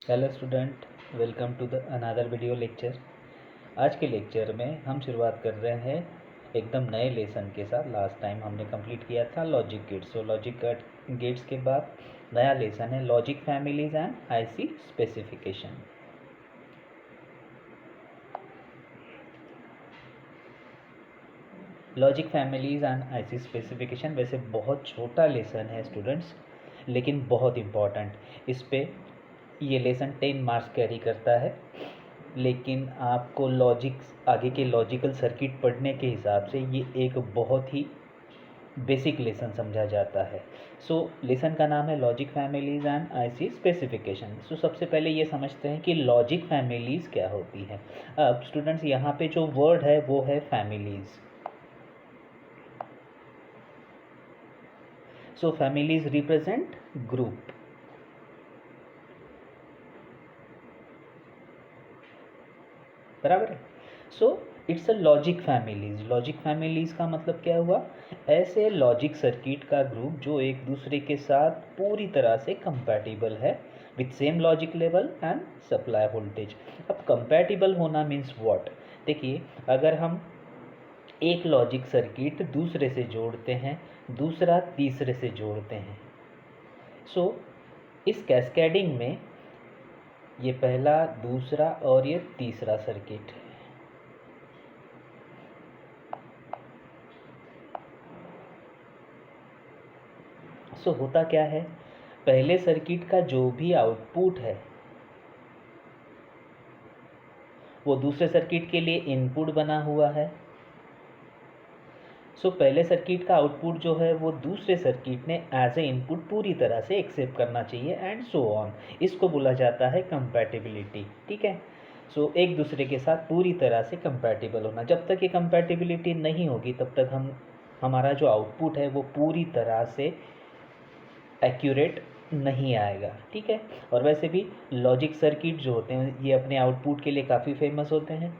Hello student, welcome to the another video lecture. आज के lecture में हम शुरुआत कर रहे हैं एकदम नए लेसन के साथ। लास्ट टाइम हमने कंप्लीट किया था लॉजिक गेट्स। सो लॉजिक गेट्स के बाद नया लेसन है logic families and IC specification. Logic families and IC specification वैसे बहुत छोटा लेसन है स्टूडेंट्स, लेकिन बहुत इम्पॉर्टेंट। इस पे ये लेसन 10 मार्क्स कैरी करता है, लेकिन आपको आगे के लॉजिकल सर्किट पढ़ने के हिसाब से ये एक बहुत ही बेसिक लेसन समझा जाता है। लेसन का नाम है logic families and IC specification. सबसे पहले ये समझते हैं कि लॉजिक फैमिलीज क्या होती है। अब स्टूडेंट्स यहाँ पे जो वर्ड है वो है फैमिलीज। Families represent group. बराबर है। It's a logic families. Logic families का मतलब क्या हुआ? ऐसे लॉजिक सर्किट का ग्रुप जो एक दूसरे के साथ पूरी तरह से कंपैटिबल है with same logic level and supply voltage. अब कंपैटिबल होना मीन्स व्हाट? देखिए, अगर हम एक लॉजिक सर्किट दूसरे से जोड़ते हैं, दूसरा तीसरे से जोड़ते हैं, इस कैस्केडिंग में ये पहला, दूसरा और ये तीसरा सर्किट है। होता क्या है, पहले सर्किट का जो भी आउटपुट है वो दूसरे सर्किट के लिए इनपुट बना हुआ है। पहले सर्किट का आउटपुट जो है वो दूसरे सर्किट ने एज ए इनपुट पूरी तरह से एक्सेप्ट करना चाहिए एंड सो ऑन। इसको बोला जाता है कंपैटिबिलिटी। ठीक है। एक दूसरे के साथ पूरी तरह से कंपैटिबल होना। जब तक ये कंपैटिबिलिटी नहीं होगी तब तक हमारा जो आउटपुट है वो पूरी तरह से एक्यूरेट नहीं आएगा। ठीक है। और वैसे भी लॉजिक सर्किट जो होते हैं ये अपने आउटपुट के लिए काफ़ी फेमस होते हैं।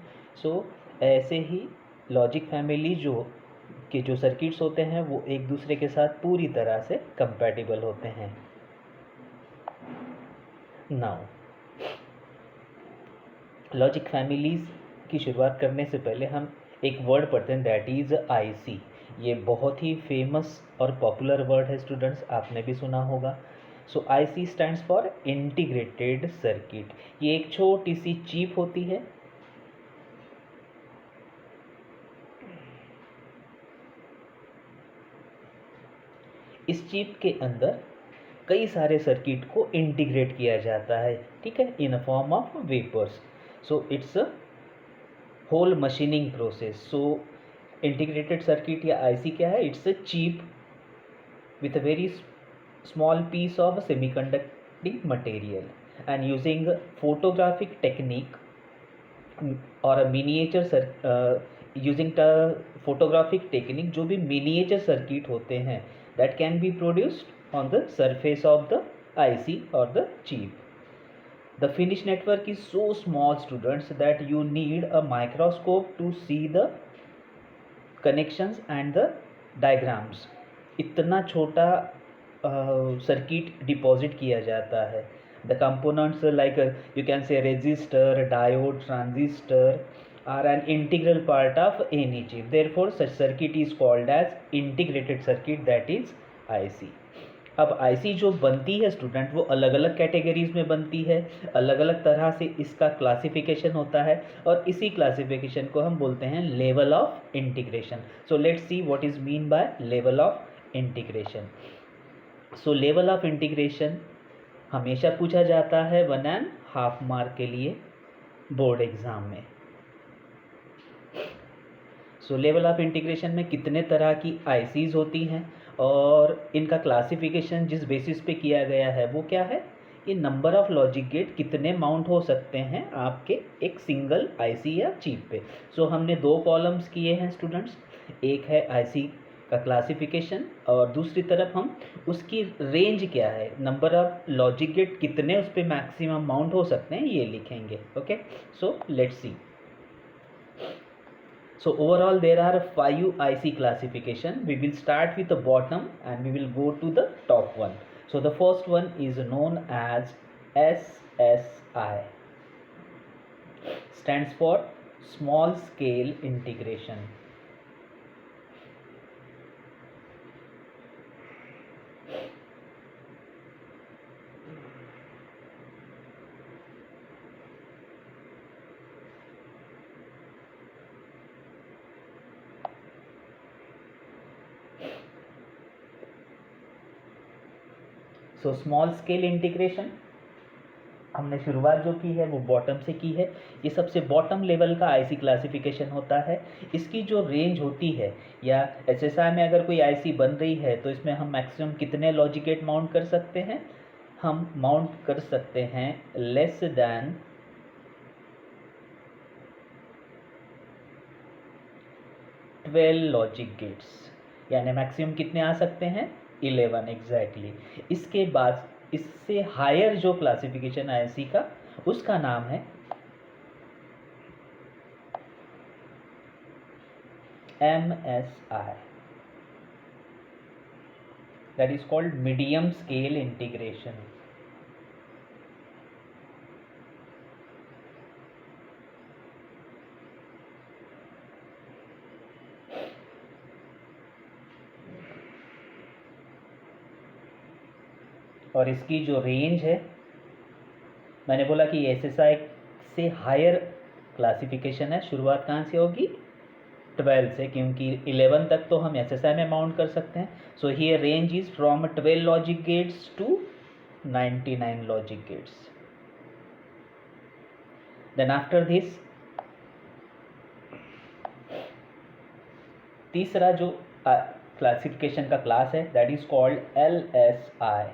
ऐसे ही लॉजिक फैमिली जो सर्किट्स होते हैं वो एक दूसरे के साथ पूरी तरह से कंपैटिबल होते हैं। नाउ लॉजिक फैमिलीज की शुरुआत करने से पहले हम एक वर्ड पढ़ते हैं, दैट इज़ आईसी। ये बहुत ही फेमस और पॉपुलर वर्ड है स्टूडेंट्स, आपने भी सुना होगा। IC stands for integrated circuit. ये एक छोटी सी चिप होती है। इस चिप के अंदर कई सारे सर्किट को इंटीग्रेट किया जाता है। ठीक है, in a form of vapours. It's a whole machining process. Integrated circuit या आईसी क्या है? It's a chip with a very small piece of semiconducting material and using photographic technique or a using the photographic technique, जो भी miniature circuit होते हैं that can be produced on the surface of the IC or the chip. The finished network is so small students that you need a microscope to see the connections and the diagrams. इतना छोटा circuit deposit किया जाता है। The components like you can say resistor, diode, transistor are an integral part of any chip, therefore such circuit is called as integrated circuit, that is IC. अब IC जो बनती है student वो अलग अलग कैटेगरीज में बनती है, अलग अलग तरह से इसका क्लासिफिकेशन होता है और इसी क्लासिफिकेशन को हम बोलते हैं level of integration. Let's see what is mean by level of integration. Level of integration हमेशा पूछा जाता है 1.5 मार्क के लिए बोर्ड एग्जाम में। लेवल ऑफ इंटीग्रेशन में कितने तरह की आईसीज होती हैं और इनका क्लासिफिकेशन जिस बेसिस पे किया गया है वो क्या है? ये नंबर ऑफ लॉजिक गेट कितने माउंट हो सकते हैं आपके एक सिंगल आईसी या चिप पे। हमने दो कॉलम्स किए हैं स्टूडेंट्स, एक है आईसी का क्लासिफिकेशन और दूसरी तरफ हम उसकी रेंज क्या है, नंबर ऑफ लॉजिक गेट कितने उस पर मैक्सिमम माउंट हो सकते हैं ये लिखेंगे। Okay, let's see. Overall there are 5 IC classification. We will start with the bottom and we will go to the top one. The first one is known as SSI stands for small scale integration. So small scale integration हमने शुरुआत जो की है वो bottom से की है। ये सबसे बॉटम लेवल का आईसी क्लासिफिकेशन होता है। इसकी जो रेंज होती है, या एसएसआई में अगर कोई आईसी बन रही है तो इसमें हम मैक्सिमम कितने लॉजिक गेट माउंट कर सकते हैं? हम माउंट कर सकते हैं लेस दैन 12 लॉजिक गेट्स, यानी मैक्सिमम कितने आ सकते हैं? 11 एग्जैक्टली। इसके बाद इससे हायर जो क्लासिफिकेशन है आईसी का, उसका नाम है MSI, that is called medium scale integration. और इसकी जो रेंज है, मैंने बोला कि एसएसआई से हायर क्लासिफिकेशन है। शुरुआत कहाँ से होगी? 12 से, क्योंकि 11 तक तो हम एसएसआई में माउंट कर सकते हैं। So here range is from 12 logic gates to 99 logic gates. Then after this तीसरा जो क्लासिफिकेशन का क्लास है, that is called LSI।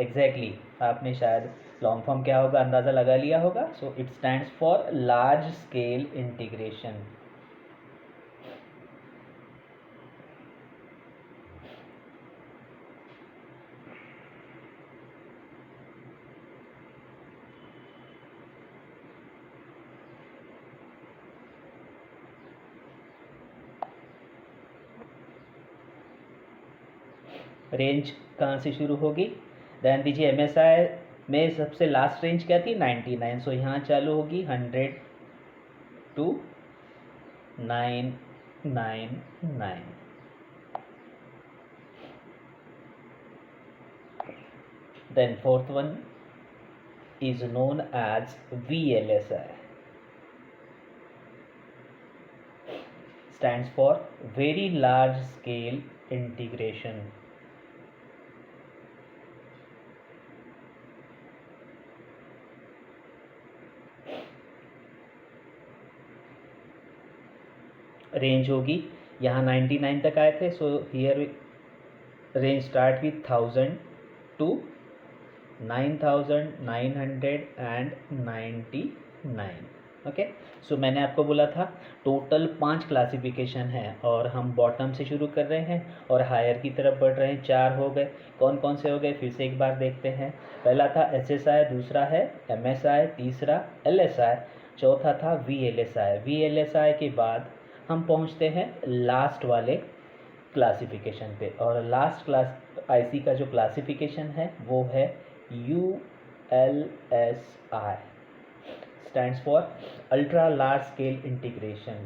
Exactly आपने शायद लॉन्ग फॉर्म क्या होगा अंदाज़ा लगा लिया होगा। So it stands for large scale integration. Range कहाँ से शुरू होगी? ध्यान दीजिए, MSI में सबसे लास्ट रेंज क्या थी? 99। सो यहाँ चालू होगी 100 to 999। Then fourth one is known as VLSI, stands for very large scale integration. Range होगी, यहाँ 99 तक आए थे। So here range start with 1000 to 9999। Okay, so मैंने आपको बोला था टोटल 5 क्लासिफिकेशन है, और हम बॉटम से शुरू कर रहे हैं और हायर की तरफ बढ़ रहे हैं। 4 हो गए। कौन कौन से हो गए फिर से एक बार देखते हैं। पहला था SSI, दूसरा है MSI, तीसरा LSI, चौथा था VLSI। VLSI के बाद हम पहुंचते हैं लास्ट वाले क्लासिफिकेशन पे, और लास्ट क्लास आईसी का जो क्लासिफिकेशन है वो है ULSI, stands for ultra large scale integration.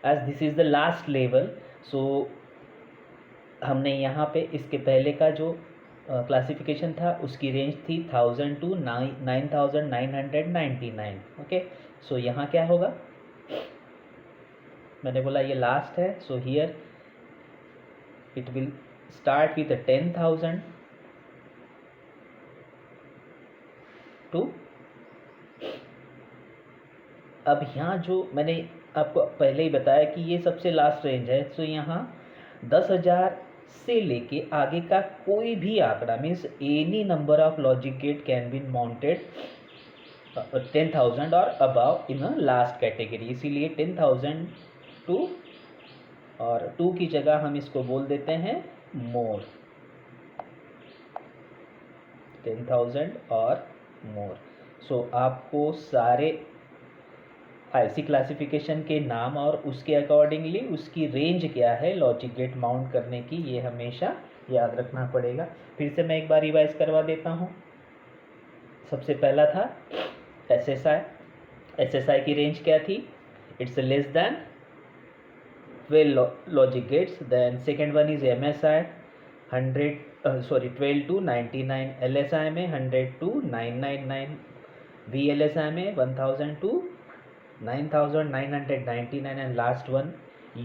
As this is the last level, so हमने यहाँ पे इसके पहले का जो क्लासिफिकेशन था उसकी रेंज थी 1000 टू 9999। ओके, सो यहाँ क्या होगा? मैंने बोला ये लास्ट है। So here it will start with 10,000 to, अब यहाँ जो मैंने आपको पहले ही बताया कि ये सबसे लास्ट रेंज है। सो यहाँ 10,000 से लेके आगे का कोई भी आंकड़ा, means any number of logic get can be mounted 10,000 और above in a last category. इसीलिए 10,000 टू और 2 की जगह हम इसको बोल देते हैं मोर, 10,000 और मोर। सो आपको सारे IC क्लासिफिकेशन के नाम और उसके अकॉर्डिंगली उसकी रेंज क्या है लॉजिक गेट माउंट करने की, ये हमेशा याद रखना पड़ेगा। फिर से मैं एक बार रिवाइज करवा देता हूँ। सबसे पहला था SSI की रेंज क्या थी, it's less than 12 logic gates. Then second one is MSI 12 to 99, LSI में 100 to 999, VLSI में 1000 to 9999, and last one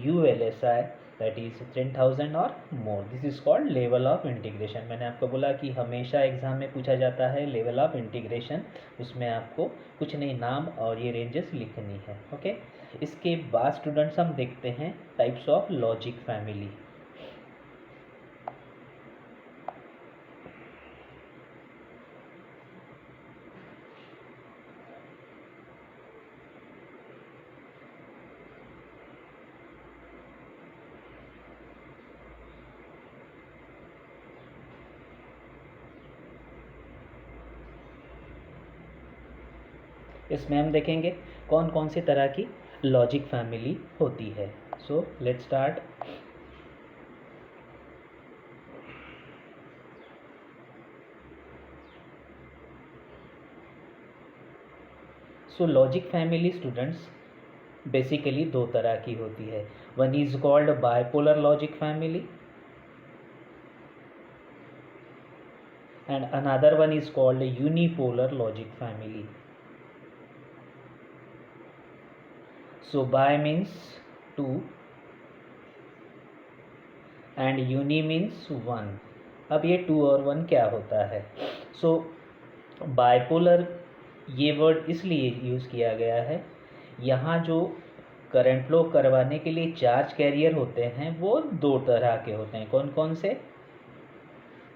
ULSI that is 10,000 और more. This is called level of integration. मैंने आपको बोला कि हमेशा एग्जाम में पूछा जाता है लेवल ऑफ इंटीग्रेशन, उसमें आपको कुछ नहीं नाम और ये रेंजेस लिखनी है। ओके, इसके बाद स्टूडेंट्स हम देखते हैं टाइप्स ऑफ लॉजिक फैमिली। इसमें हम देखेंगे कौन कौन सी तरह की लॉजिक फैमिली होती है। So let's start. So logic family students basically दो तरह की होती है। One is called bipolar logic family and another one is called unipolar logic family. So bi means 2 and uni means 1. अब ये 2 और 1 क्या होता है? So बाइपोलर ये वर्ड इसलिए यूज़ किया गया है, यहाँ जो करंट फ्लो करवाने के लिए चार्ज कैरियर होते हैं वो दो तरह के होते हैं। कौन कौन से?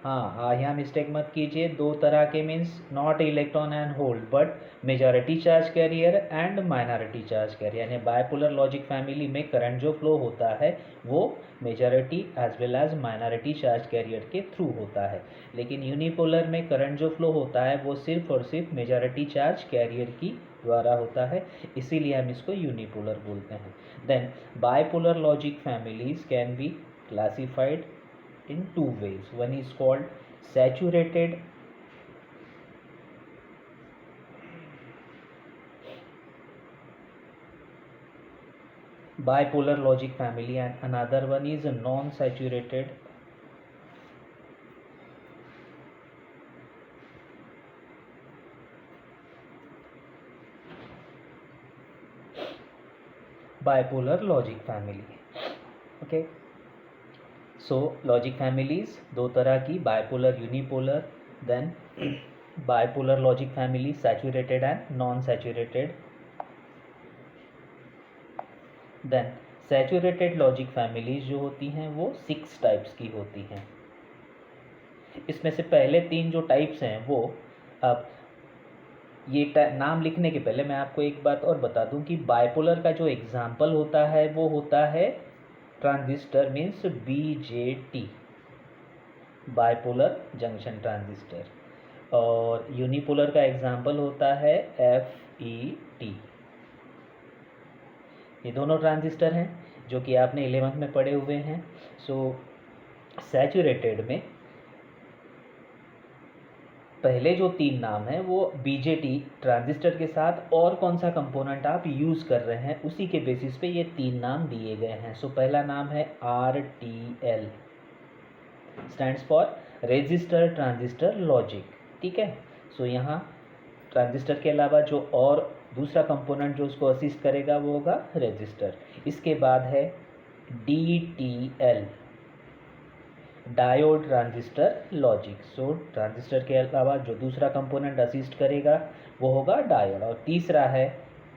हाँ, यहाँ मिस्टेक मत कीजिए। दो तरह के means not electron and hole but majority charge carrier and minority charge carrier. यानी बाइपोलर लॉजिक फैमिली में करंट जो फ्लो होता है वो majority as well as minority charge carrier के थ्रू होता है, लेकिन यूनिपोलर में करंट जो फ्लो होता है वो सिर्फ और सिर्फ मेजॉरिटी चार्ज कैरियर की द्वारा होता है, इसीलिए हम इसको यूनिपोलर बोलते हैं। Then bipolar logic families can be classified in two ways. One is called saturated bipolar logic family and another one is a non-saturated bipolar logic family. Okay, so logic families दो तरह की, bipolar unipolar. Then bipolar logic family saturated and non saturated. Then saturated logic families जो होती हैं वो 6 types की होती हैं। इसमें से पहले 3 जो टाइप्स हैं वो, अब ये नाम लिखने के पहले मैं आपको एक बात और बता दूं कि बाइपोलर का जो एग्जाम्पल होता है वो होता है transistor means BJT, bipolar junction transistor, और यूनिपोलर का एग्जाम्पल होता है FET। ये दोनों ट्रांजिस्टर हैं जो कि आपने 11th में पढ़े हुए हैं। सो सैचुरेटेड में पहले जो 3 नाम हैं वो BJT ट्रांजिस्टर के साथ और कौन सा कंपोनेंट आप यूज़ कर रहे हैं उसी के बेसिस पे ये 3 नाम दिए गए हैं। सो पहला नाम है RTL, stands for resistor transistor logic. ठीक है, सो यहाँ ट्रांजिस्टर के अलावा जो और दूसरा कंपोनेंट जो उसको असिस्ट करेगा वो होगा रेजिस्टर। इसके बाद है DTL, डायोड ट्रांजिस्टर लॉजिक। सो ट्रांजिस्टर के अलावा जो दूसरा कंपोनेंट असिस्ट करेगा वो होगा डायोड। और तीसरा है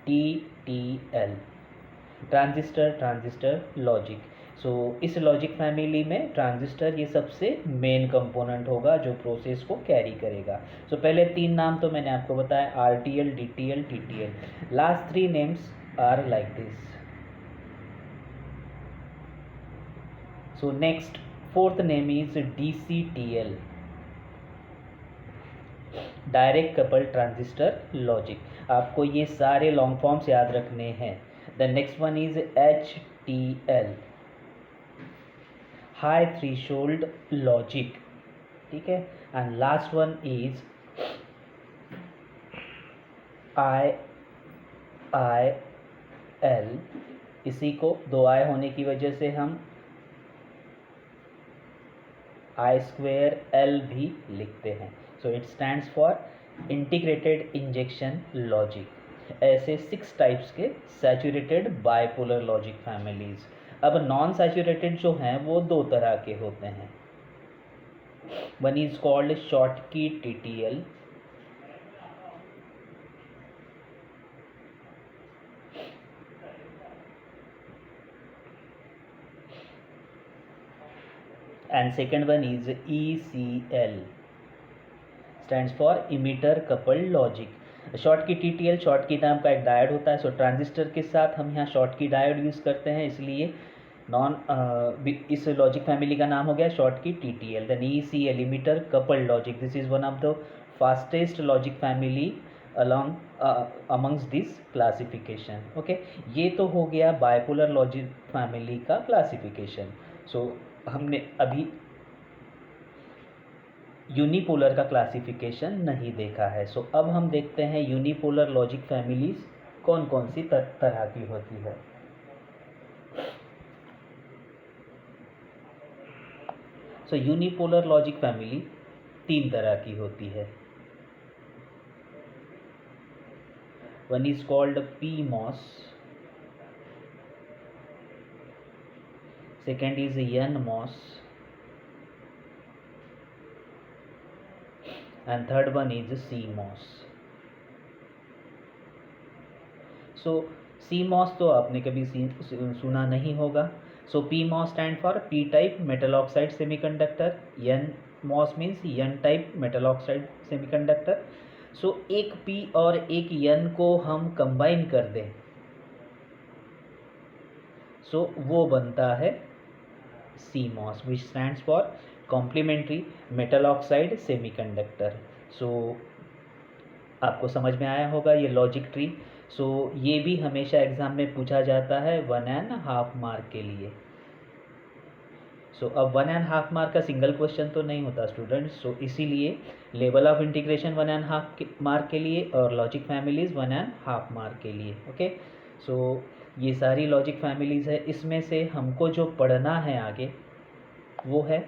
TTL, ट्रांजिस्टर ट्रांजिस्टर लॉजिक। सो इस लॉजिक फैमिली में ट्रांजिस्टर ये सबसे मेन कंपोनेंट होगा जो प्रोसेस को कैरी करेगा। सो पहले 3 नाम तो मैंने आपको बताया, RTL, DTL, TTL। Last 3 names are like this. So next, fourth name is DCTL, direct couple transistor logic. आपको ये सारे लॉन्ग फॉर्म्स याद रखने हैं। The next one is HTL, high threshold logic, ठीक है। And last one is IIL, इसी को दो आई होने की वजह से हम I2L भी लिखते हैं। So it stands for integrated injection logic. ऐसे 6 टाइप्स के सैचुरेटेड बाइपोलर लॉजिक फैमिलीज। अब नॉन सैचुरेटेड जो हैं वो 2 तरह के होते हैं। One is called Schottky TTL, and second one is ECL, stands for emitter coupled logic। Short की TTL शॉर्ट की नाम का एक डायोड होता है। सो ट्रांजिस्टर के साथ हम यहाँ शॉर्ट की डायोड यूज़ करते हैं, इसलिए इस लॉजिक फैमिली का नाम हो गया शॉर्ट की TTL। Then ECL, emitter coupled logic, this is one of the fastest logic family amongst this classification. Okay, ये तो हो गया बाइपोलर लॉजिक फैमिली का क्लासिफिकेशन। सो हमने अभी यूनिपोलर का क्लासिफिकेशन नहीं देखा है। सो अब हम देखते हैं यूनिपोलर लॉजिक फैमिलीज कौन कौन सी तरह की होती है। सो यूनिपोलर लॉजिक फैमिली 3 तरह की होती है। One is called PMOS, second is NMOS, and third one is CMOS। so CMOS तो आपने कभी सुना नहीं होगा। so PMOS stand for P type metal oxide semiconductor, NMOS means N type metal oxide semiconductor. so एक P और एक N को हम कंबाइन कर दें, so वो बनता है CMOS, which stands for complementary metal oxide semiconductor. So आपको समझ में आया होगा ये लॉजिक ट्री। सो ये भी हमेशा एग्जाम में पूछा जाता है 1.5 मार्क के लिए। सो अब 1.5 मार्क का सिंगल क्वेश्चन तो नहीं होता स्टूडेंट्स। सो इसीलिए लेवल ऑफ इंटीग्रेशन 1.5 मार्क के लिए और लॉजिक फैमिलीज 1.5 मार्क के लिए। ओके, सो ये सारी लॉजिक फैमिलीज है। इसमें से हमको जो पढ़ना है आगे वो है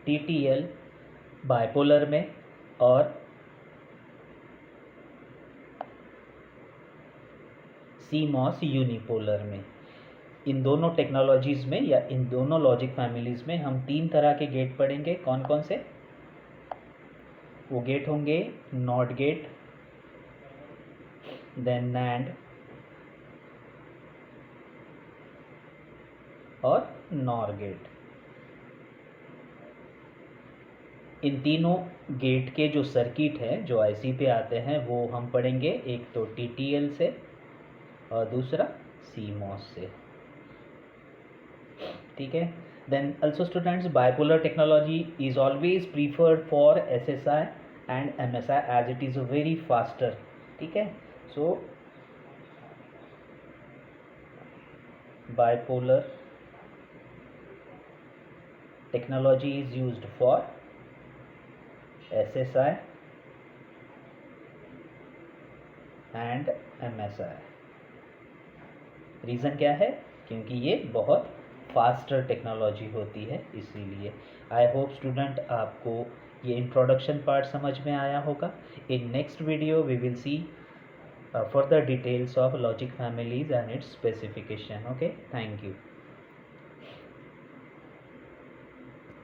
TTL बाइपोलर में और CMOS यूनिपोलर में। इन दोनों टेक्नोलॉजीज़ में या इन दोनों लॉजिक फैमिलीज़ में हम 3 तरह के गेट पढ़ेंगे। कौन कौन से? वो गेट होंगे नॉट गेट, देन NAND और NOR गेट। इन तीनों गेट के जो सर्किट है जो IC पे आते हैं वो हम पढ़ेंगे, एक तो TTL से और दूसरा CMOS से, ठीक है। Then also students, bipolar technology is always preferred for SSI and MSI as it is very faster, ठीक है। so bipolar technology is used for SSI and MSI। Reason क्या है? क्योंकि ये बहुत फास्टर टेक्नोलॉजी होती है, इसीलिए। आई होप स्टूडेंट आपको ये इंट्रोडक्शन पार्ट समझ में आया होगा। In next video we will see further details of logic families and its specification. Okay, thank you.